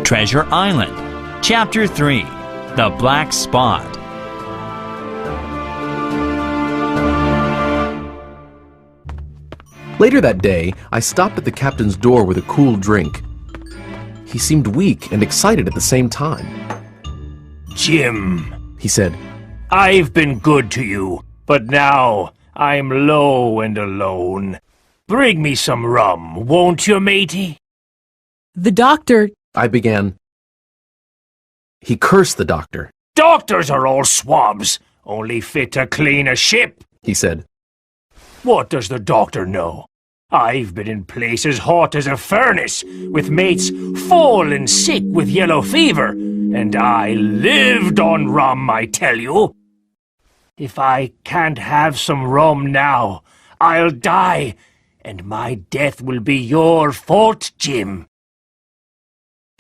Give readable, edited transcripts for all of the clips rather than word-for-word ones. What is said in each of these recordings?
Treasure Island. Chapter 3. The Black Spot. Later that day, I stopped at the captain's door with a cool drink. He seemed weak and excited at the same time. "Jim," he said, "I've been good to you, but now I'm low and alone. Bring me some rum, won't you, matey?" The doctor... I began. He cursed the doctor. "Doctors are all swabs, only fit to clean a ship," he said. "What does the doctor know? I've been in places hot as a furnace, with mates fallen sick with yellow fever, and I lived on rum, I tell you. If I can't have some rum now, I'll die, and my death will be your fault, Jim."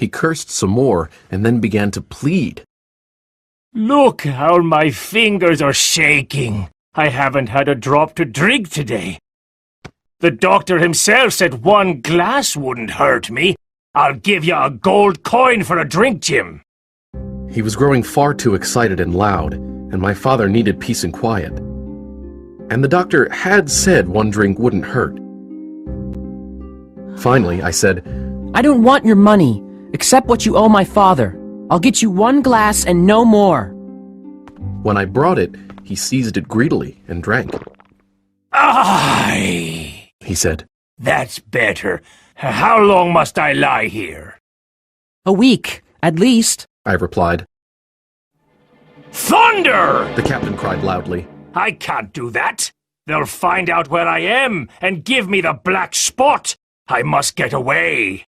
He cursed some more and then began to plead. "Look how my fingers are shaking. I haven't had a drop to drink today. The doctor himself said one glass wouldn't hurt me. I'll give you a gold coin for a drink, Jim." He was growing far too excited and loud, and my father needed peace and quiet. And the doctor had said one drink wouldn't hurt. Finally, I said, I don't want your money. Accept what you owe my father. I'll get you one glass and no more. When I brought it, he seized it greedily and drank. "Aye," he said. "That's better. How long must I lie here?" A week, at least. I replied. "Thunder!" The captain cried loudly. "I can't do that. They'll find out where I am and give me the black spot. I must get away."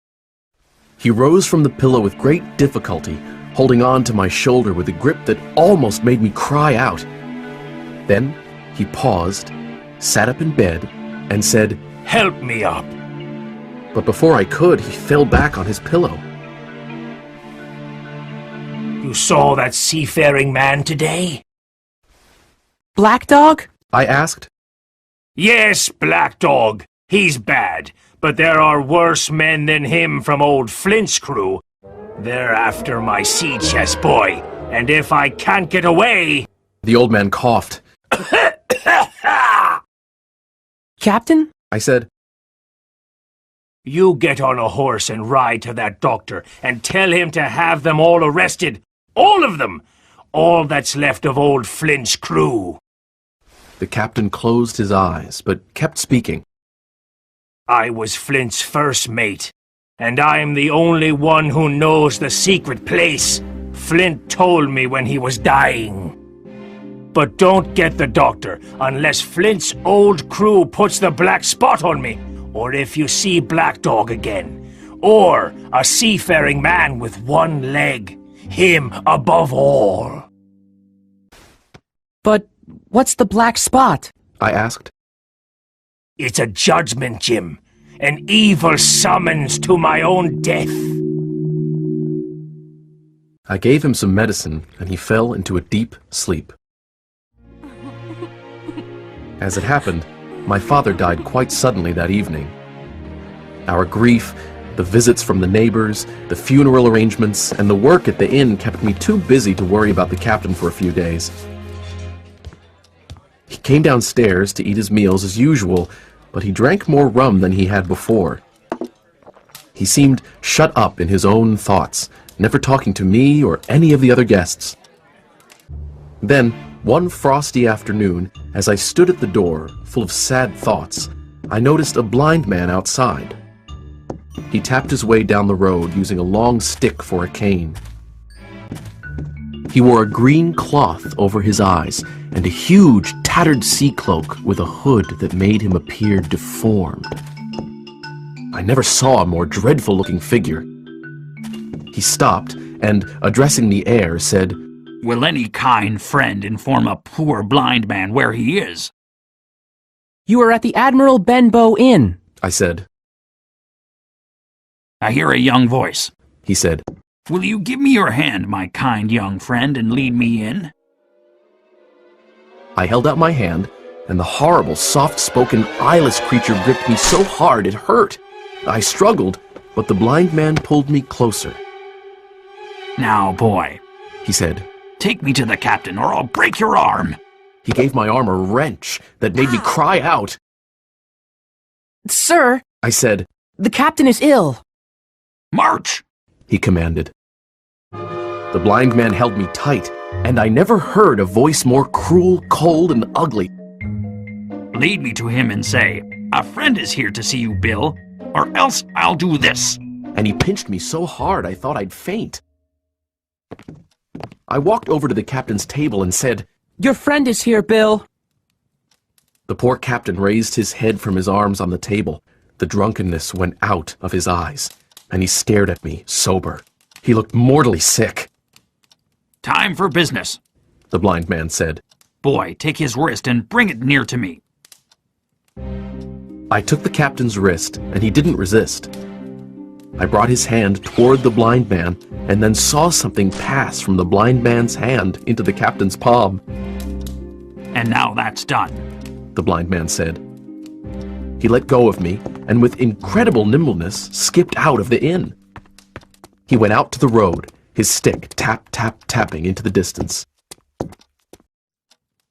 He rose from the pillow with great difficulty, holding on to my shoulder with a grip that almost made me cry out. Then he paused, sat up in bed, and said, "Help me up." But before I could, he fell back on his pillow. "You saw that seafaring man today?" Black Dog? I asked. "Yes, Black Dog. He's bad, but there are worse men than him from old Flint's crew. They're after my sea chest boy, and if I can't get away..." The old man coughed. Captain? I said, "You get on a horse and ride to that doctor and tell him to have them all arrested. All of them! All that's left of old Flint's crew." The captain closed his eyes, but kept speaking. "I was Flint's first mate, and I'm the only one who knows the secret place. Flint told me when he was dying. But don't get the doctor unless Flint's old crew puts the black spot on me, or if you see Black Dog again, or a seafaring man with one leg, him above all." But what's the black spot? I asked. "It's a judgment, Jim. An evil summons to my own death." I gave him some medicine, and he fell into a deep sleep. As it happened, my father died quite suddenly that evening. Our grief, the visits from the neighbors, the funeral arrangements, and the work at the inn kept me too busy to worry about the captain for a few days. He came downstairs to eat his meals as usual, but he drank more rum than he had before. He seemed shut up in his own thoughts, never talking to me or any of the other guests. Then, one frosty afternoon, as I stood at the door, full of sad thoughts, I noticed a blind man outside. He tapped his way down the road using a long stick for a cane. He wore a green cloth over his eyes and a huge, tattered sea cloak with a hood that made him appear deformed. I never saw a more dreadful-looking figure. He stopped and, addressing the air, said, "Will any kind friend inform a poor blind man where he is?" You are at the Admiral Benbow Inn, I said. "I hear a young voice," he said. "Will you give me your hand, my kind young friend, and lead me in?" I held out my hand, and the horrible, soft-spoken, eyeless creature gripped me so hard it hurt. I struggled, but the blind man pulled me closer. Now, boy, he said. take me to the captain or I'll break your arm. He gave my arm a wrench that made me cry out. Sir, I said, the captain is ill. March! he commanded. The blind man held me tight, and I never heard a voice more cruel, cold, and ugly. Lead me to him and say, a friend is here to see you, Bill, or else I'll do this. And he pinched me so hard I thought I'd faint. I walked over to the captain's table and said, Your friend is here, Bill. The poor captain raised his head from his arms on the table. The drunkenness went out of his eyes, and he stared at me, sober. He looked mortally sick. Time for business, The blind man said. Boy, take his wrist and bring it near to me. I took the captain's wrist, and he didn't resist. I brought his hand toward the blind man, and then saw something pass from the blind man's hand into the captain's palm. And now that's done. The blind man said. He let go of me, and with incredible nimbleness skipped out of the inn. He went out to the road, his stick tapping into the distance.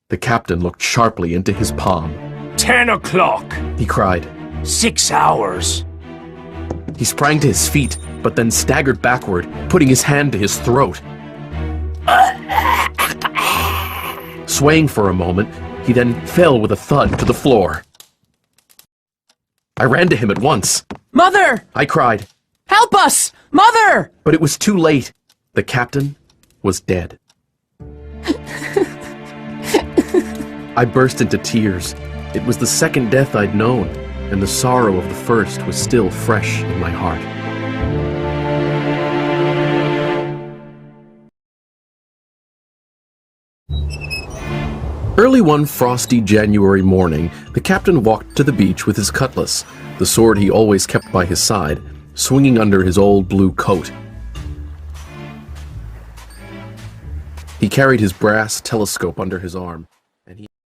The captain looked sharply into his palm. 10 o'clock. He cried. 6 hours. He sprang to his feet, but then staggered backward, putting his hand to his throat. Swaying for a moment, he then fell with a thud to the floor. I ran to him at once. Mother! I cried, Help us! Mother! but it was too late. The captain was dead. I burst into tears. It was the second death I'd known, and the sorrow of the first was still fresh in my heart. Early one frosty January morning, the captain walked to the beach with his cutlass, the sword he always kept by his side, swinging under his old blue coat. He carried his brass telescope under his arm.